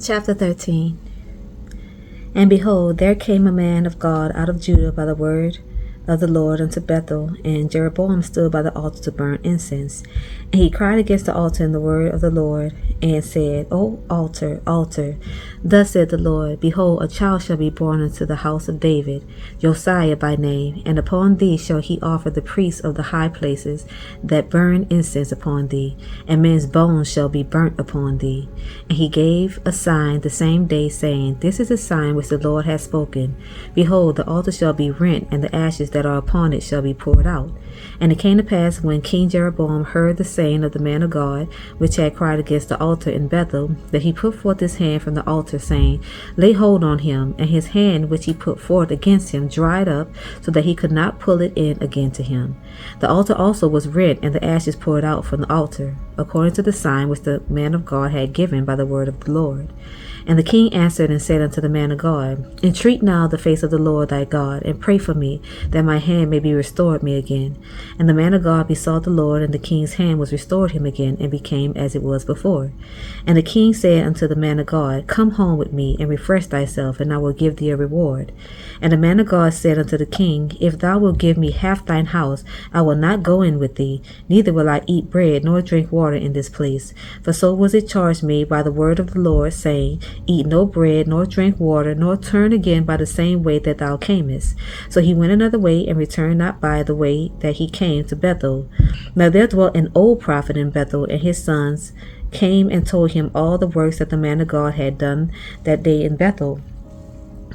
Chapter 13. And behold, there came a man of God out of Judah by the word of the Lord unto Bethel, and Jeroboam stood by the altar to burn incense. And he cried against the altar in the word of the Lord, and said, O altar, altar, thus said the Lord, behold, a child shall be born unto the house of David, Josiah by name, and upon thee shall he offer the priests of the high places that burn incense upon thee, and men's bones shall be burnt upon thee. And he gave a sign the same day, saying, This is a sign which the Lord hath spoken. Behold, the altar shall be rent, and the ashes that are upon it shall be poured out. And it came to pass, when King Jeroboam heard the saying of the man of God, which had cried against the altar in Bethel, that he put forth his hand from the altar, saying, Lay hold on him. And his hand which he put forth against him dried up, so that he could not pull it in again to him. The altar also was rent, and the ashes poured out from the altar, according to the sign which the man of God had given by the word of the Lord. And the king answered and said unto the man of God, Entreat now the face of the Lord thy God, and pray for me, that my hand may be restored me again. And the man of God besought the Lord, and the king's hand was restored him again, and became as it was before. And the king said unto the man of God, Come home with me, and refresh thyself, and I will give thee a reward. And the man of God said unto the king, If thou wilt give me half thine house, I will not go in with thee, neither will I eat bread nor drink water in this place. For so was it charged me by the word of the Lord, saying, Eat no bread, nor drink water, nor turn again by the same way that thou camest. So he went another way, and returned not by the way that he came to Bethel. Now there dwelt an old prophet in Bethel, and his sons came and told him all the works that the man of God had done that day in Bethel,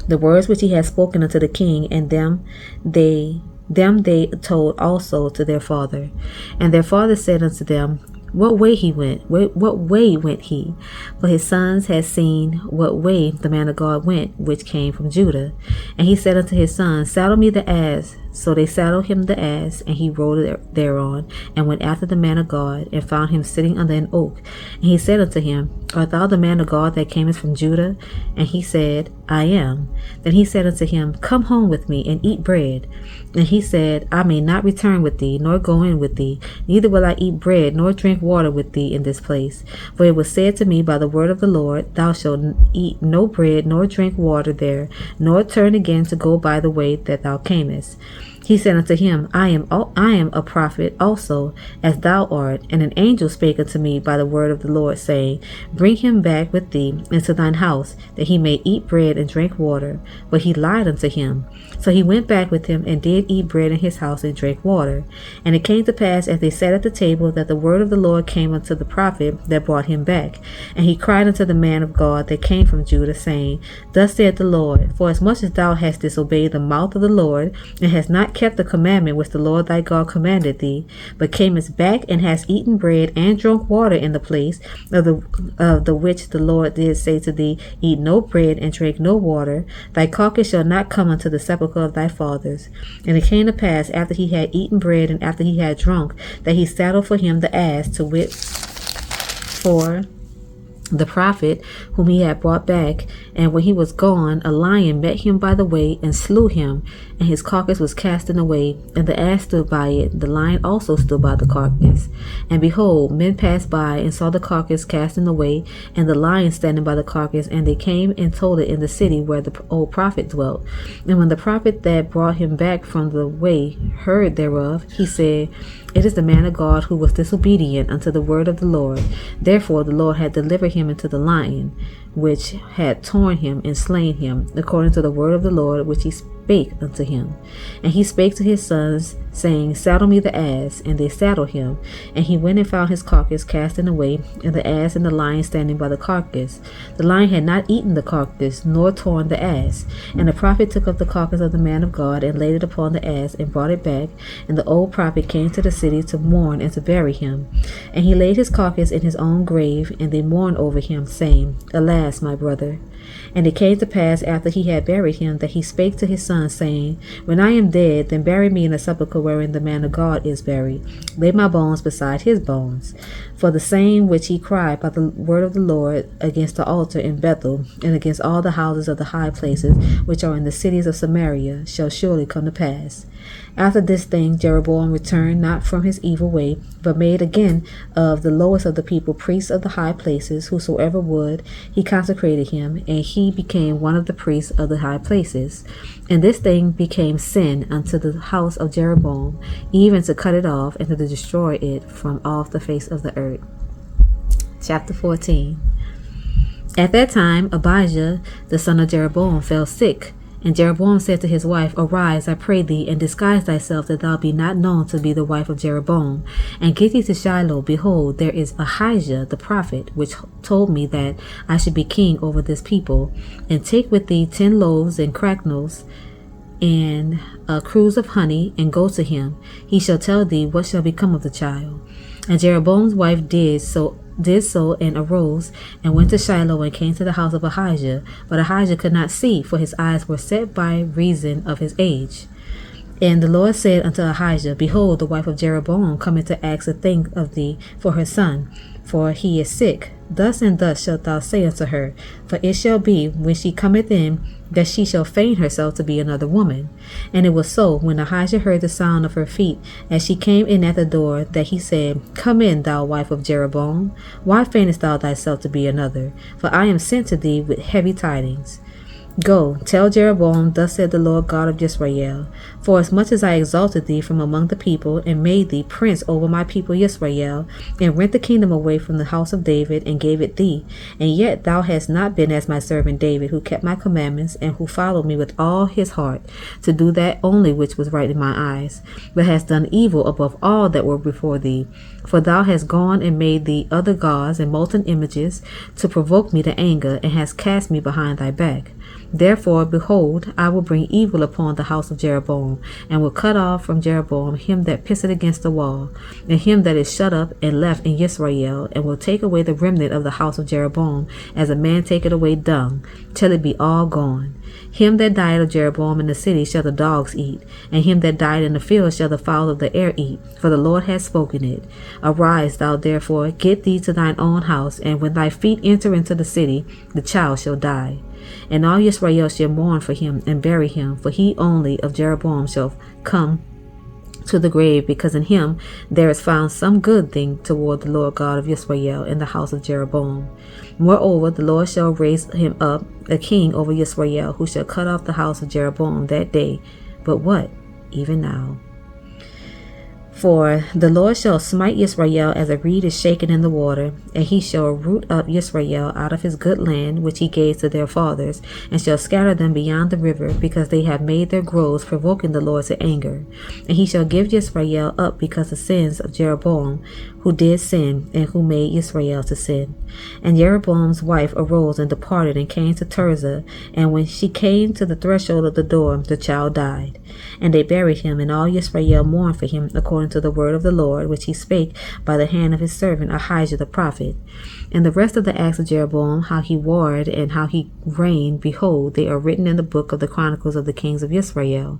the words which he had spoken unto the king, and them they told also to their father. And their father said unto them, What way he went? What way went he? For his sons had seen what way the man of God went, which came from Judah. And he said unto his sons, Saddle me the ass. So they saddled him the ass, and he rode thereon, and went after the man of God, and found him sitting under an oak. And he said unto him, Art thou the man of God that camest from Judah? And he said, I am. Then he said unto him, Come home with me, and eat bread. And he said, I may not return with thee, nor go in with thee, neither will I eat bread, nor drink water with thee in this place. For it was said to me by the word of the Lord, Thou shalt eat no bread, nor drink water there, nor turn again to go by the way that thou camest. He said unto him, I am a prophet also, as thou art. And an angel spake unto me by the word of the Lord, saying, Bring him back with thee into thine house, that he may eat bread and drink water. But he lied unto him. So he went back with him, and did eat bread in his house, and drank water. And it came to pass, as they sat at the table, that the word of the Lord came unto the prophet that brought him back. And he cried unto the man of God that came from Judah, saying, Thus saith the Lord, Forasmuch as thou hast disobeyed the mouth of the Lord, and hast not kept the commandment which the Lord thy God commanded thee, but camest back, and hast eaten bread and drunk water in the place of the which the Lord did say to thee, Eat no bread and drink no water, thy carcass shall not come unto the sepulchre of thy fathers. And it came to pass, after he had eaten bread, and after he had drunk, that he saddled for him the ass, to wit, for the prophet whom he had brought back. And when he was gone, a lion met him by the way, and slew him, and his carcass was cast in the way, and the ass stood by it. The lion also stood by the carcass. And behold, men passed by, and saw the carcass cast in the way, and the lion standing by the carcass, and they came and told it in the city where the old prophet dwelt. And when the prophet that brought him back from the way heard thereof, he said, It is the man of God who was disobedient unto the word of the Lord. Therefore the Lord had delivered him into the lion, which had torn him and slain him, according to the word of the Lord which he spake unto him. And he spake to his sons, saying, Saddle me the ass. And they saddled him. And he went and found his carcass cast in the way, and the ass and the lion standing by the carcass. The lion had not eaten the carcass, nor torn the ass. And the prophet took up the carcass of the man of God, and laid it upon the ass, and brought it back. And the old prophet came to the city to mourn and to bury him. And he laid his carcass in his own grave, and they mourned over him, saying, Alas, my brother. And it came to pass, after he had buried him, that he spake to his son son, saying, When I am dead, then bury me in a sepulchre wherein the man of God is buried. Lay my bones beside his bones. For the same which he cried by the word of the Lord against the altar in Bethel, and against all the houses of the high places which are in the cities of Samaria, shall surely come to pass. After this thing Jeroboam returned not from his evil way, but made again of the lowest of the people priests of the high places. Whosoever would, he consecrated him, and he became one of the priests of the high places. And this thing became sin unto the house of Jeroboam, even to cut it off, and to destroy it from off the face of the earth. Chapter 14. At that time Abijah the son of Jeroboam fell sick. And Jeroboam said to his wife, Arise, I pray thee, and disguise thyself, that thou be not known to be the wife of Jeroboam. And get thee to Shiloh. Behold, there is Ahijah the prophet, which told me that I should be king over this people. And take with thee 10 loaves and cracknels, and a cruse of honey, and go to him. He shall tell thee what shall become of the child. And Jeroboam's wife did so, and arose, and went to Shiloh, and came to the house of Ahijah. But Ahijah could not see, for his eyes were set by reason of his age. And the Lord said unto Ahijah, Behold, the wife of Jeroboam cometh to ask a thing of thee for her son, for he is sick. Thus and thus shalt thou say unto her, for it shall be, when she cometh in, that she shall feign herself to be another woman. And it was so, when Ahijah heard the sound of her feet, as she came in at the door, that he said, Come in, thou wife of Jeroboam. Why feignest thou thyself to be another? For I am sent to thee with heavy tidings. Go, tell Jeroboam, thus said the Lord God of Israel, For as much as I exalted thee from among the people, and made thee prince over my people Israel, and rent the kingdom away from the house of David, and gave it thee, and yet thou hast not been as my servant David, who kept my commandments, and who followed me with all his heart, to do that only which was right in my eyes, but hast done evil above all that were before thee. For thou hast gone and made thee other gods and molten images, to provoke me to anger, and hast cast me behind thy back. Therefore, behold, I will bring evil upon the house of Jeroboam, and will cut off from Jeroboam him that pisseth against the wall, and him that is shut up and left in Israel, and will take away the remnant of the house of Jeroboam, as a man taketh away dung, till it be all gone. Him that died of Jeroboam in the city shall the dogs eat, and him that died in the field shall the fowl of the air eat, for the Lord hath spoken it. Arise thou therefore, get thee to thine own house, and when thy feet enter into the city, the child shall die. And all Israel shall mourn for him, and bury him, for he only of Jeroboam shall come to the grave, because in him there is found some good thing toward the Lord God of Israel in the house of Jeroboam. Moreover, the Lord shall raise him up a king over Israel, who shall cut off the house of Jeroboam that day. But what? Even now. For the Lord shall smite Israel as a reed is shaken in the water, and he shall root up Israel out of his good land which he gave to their fathers, and shall scatter them beyond the river, because they have made their groves, provoking the Lord to anger. And he shall give Israel up because of sins of Jeroboam, who did sin, and who made Israel to sin. And Jeroboam's wife arose and departed, and came to Tirzah, and when she came to the threshold of the door, the child died. And they buried him, and all Israel mourned for him, according to the word of the Lord, which he spake by the hand of his servant Ahijah the prophet. And the rest of the acts of Jeroboam, how he warred, and how he reigned, behold, they are written in the book of the chronicles of the kings of Israel.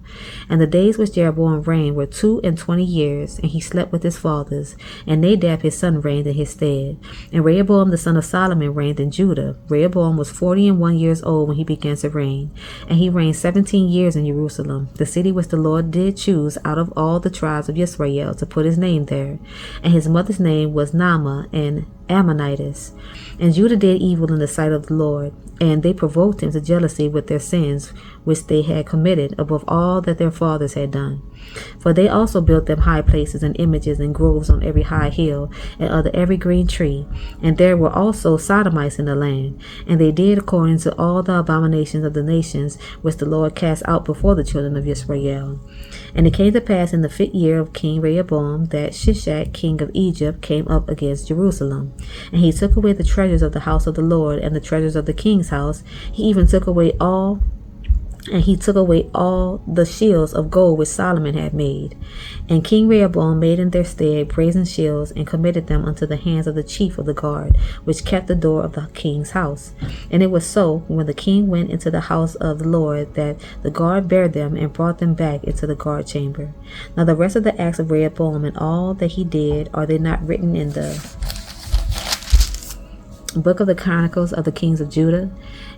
And the days which Jeroboam reigned were 22 years, and he slept with his fathers. And Nadab his son reigned in his stead. And Rehoboam the son of Solomon reigned in Judah. Rehoboam was 41 years old when he began to reign, and he reigned 17 years in Jerusalem, the city which the Lord did choose out of all the tribes of Israel to put his name there. And his mother's name was Naamah, and Ammonitess. And Judah did evil in the sight of the Lord, and they provoked him to jealousy with their sins which they had committed above all that their fathers had done. For they also built them high places and images and groves on every high hill and under every green tree. And there were also sodomites in the land, and they did according to all the abominations of the nations which the Lord cast out before the children of Israel. And it came to pass in the 5th year of King Rehoboam that Shishak king of Egypt came up against Jerusalem. And he took away the treasures of the house of the Lord and the treasures of the king's house. He even took away all And he took away all the shields of gold which Solomon had made. And King Rehoboam made in their stead brazen shields, and committed them unto the hands of the chief of the guard, which kept the door of the king's house. And it was so, when the king went into the house of the Lord, that the guard bare them and brought them back into the guard chamber. Now the rest of the acts of Rehoboam and all that he did, are they not written in the book of the Chronicles of the kings of Judah?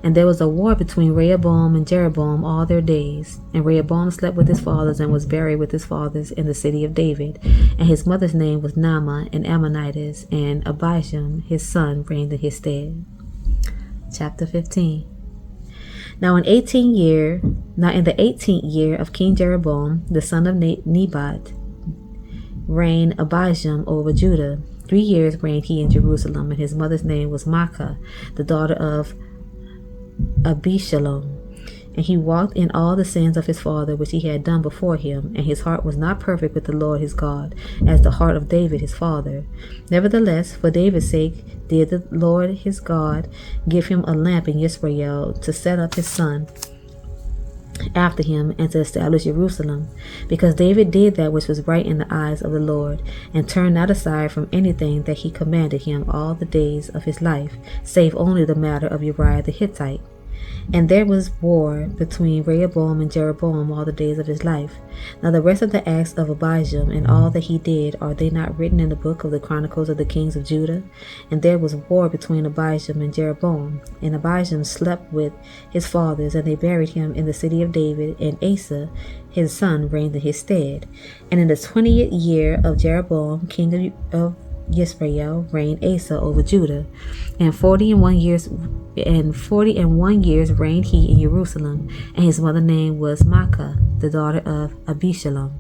And there was a war between Rehoboam and Jeroboam all their days. And Rehoboam slept with his fathers, and was buried with his fathers in the city of David. And his mother's name was Naamah, an Ammonitess, and Abijam his son reigned in his stead. Chapter 15. Now in the 18th year of King Jeroboam, the son of Nebat, reigned Abijam over Judah. 3 years reigned he in Jerusalem, and his mother's name was Maacah, the daughter of Abishalom. And he walked in all the sins of his father, which he had done before him, and his heart was not perfect with the Lord his God, as the heart of David his father. Nevertheless, for David's sake did the Lord his God give him a lamp in Israel, to set up his son after him, and to establish Jerusalem, because David did that which was right in the eyes of the Lord, and turned not aside from anything that he commanded him all the days of his life, save only the matter of Uriah the Hittite. And there was war between Rehoboam and Jeroboam all the days of his life. Now the rest of the acts of Abijam and all that he did, are they not written in the book of the Chronicles of the kings of Judah? And there was war between Abijam and Jeroboam. And Abijam slept with his fathers, and they buried him in the city of David, and Asa his son reigned in his stead. And in the 20th year of Jeroboam king of Israel reigned Asa over Judah, and 41 years reigned he in Jerusalem, and his mother's name was Maacah, the daughter of Abishalom.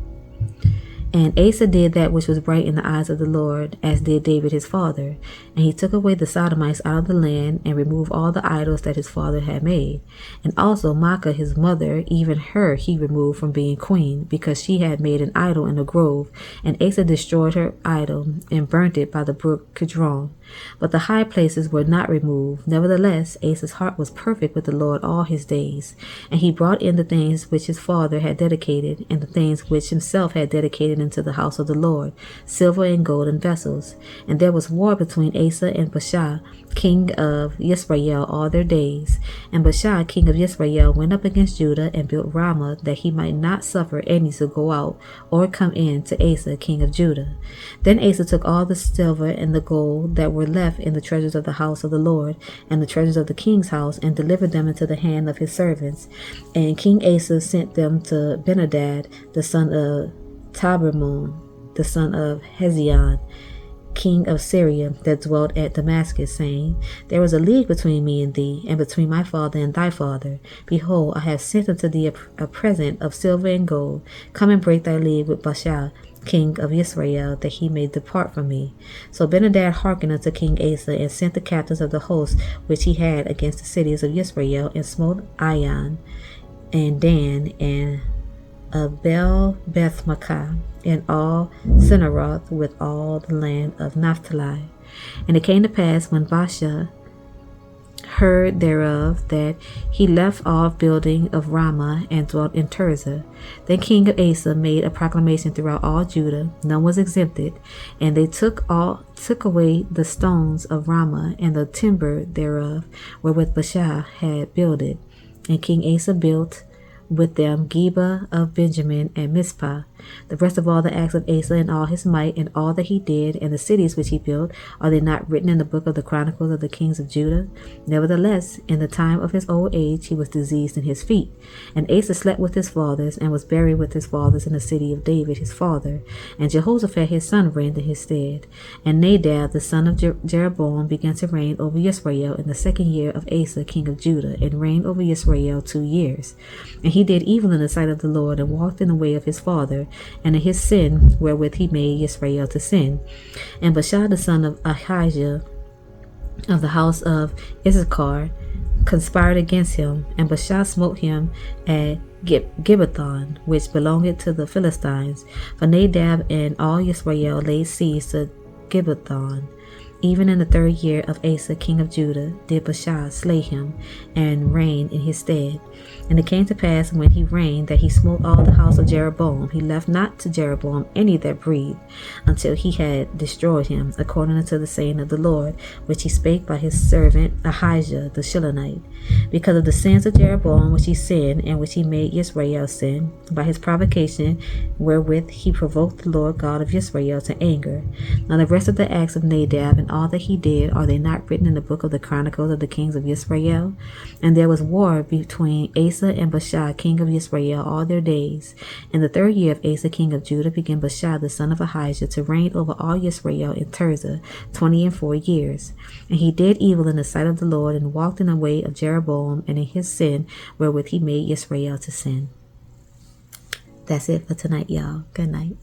And Asa did that which was right in the eyes of the Lord, as did David his father. And he took away the Sodomites out of the land, and removed all the idols that his father had made. And also Maacah his mother, even her he removed from being queen, because she had made an idol in a grove. And Asa destroyed her idol, and burnt it by the brook Kidron. But the high places were not removed. Nevertheless, Asa's heart was perfect with the Lord all his days. And he brought in the things which his father had dedicated, and the things which himself had dedicated into the house of the Lord, silver and gold and vessels. And there was war between Asa and Baasha, king of Israel, all their days. And Baasha, king of Israel, went up against Judah, and built Ramah, that he might not suffer any to go out or come in to Asa, king of Judah. Then Asa took all the silver and the gold that were left in the treasures of the house of the Lord, and the treasures of the king's house, and delivered them into the hand of his servants. And King Asa sent them to Benhadad, the son of Tabrimon, the son of Hezion, king of Syria, that dwelt at Damascus, saying, There is a league between me and thee, and between my father and thy father. Behold, I have sent unto thee a present of silver and gold. Come and break thy league with Baasha, king of Israel, that he may depart from me. So Benhadad hearkened unto King Asa, and sent the captains of the host which he had against the cities of Israel, and smote Ion, and Dan, and Abel Bethmaachah, and all Cinneroth, with all the land of Naphtali. And it came to pass, when Baasha heard thereof, that he left off building of Ramah, and dwelt in Tirzah. Then King Asa made a proclamation throughout all Judah, none was exempted, and they took away the stones of Ramah, and the timber thereof, wherewith Baasha had builded. And King Asa built with them Geba of Benjamin, and Mizpah. The rest of all the acts of Asa, and all his might, and all that he did, and the cities which he built, are they not written in the book of the Chronicles of the kings of Judah? Nevertheless, in the time of his old age he was diseased in his feet. And Asa slept with his fathers, and was buried with his fathers in the city of David his father. And Jehoshaphat his son reigned in his stead. And Nadab the son of Jeroboam began to reign over Israel in the 2nd year of Asa king of Judah, and reigned over Israel 2 years. And he did evil in the sight of the Lord, and walked in the way of his father, and in his sin wherewith he made Israel to sin. And Baasha the son of Ahijah of the house of Issachar conspired against him, and Baasha smote him at Gibbethon, which belonged to the Philistines. For Nadab and all Israel laid siege to Gibbethon, Even in the 3rd year of Asa king of Judah did Baasha slay him, and reign in his stead. And it came to pass, when he reigned, that he smote all the house of Jeroboam. He left not to Jeroboam any that breathed, until he had destroyed him, according unto the saying of the Lord, which he spake by his servant Ahijah the Shilonite, because of the sins of Jeroboam which he sinned, and which he made Yisrael sin, by his provocation wherewith he provoked the Lord God of Yisrael to anger. Now the rest of the acts of Nadab and all that he did, are they not written in the book of the Chronicles of the kings of Yisrael? And there was war between Asa and Baasha king of Yisrael all their days. In the 3rd year of Asa king of Judah began Baasha the son of Ahijah to reign over all Yisrael in Tirzah 24 years. And he did evil in the sight of the Lord, and walked in the way of Jeroboam, and in his sin wherewith he made Yisrael to sin. That's it for tonight, y'all. Good night.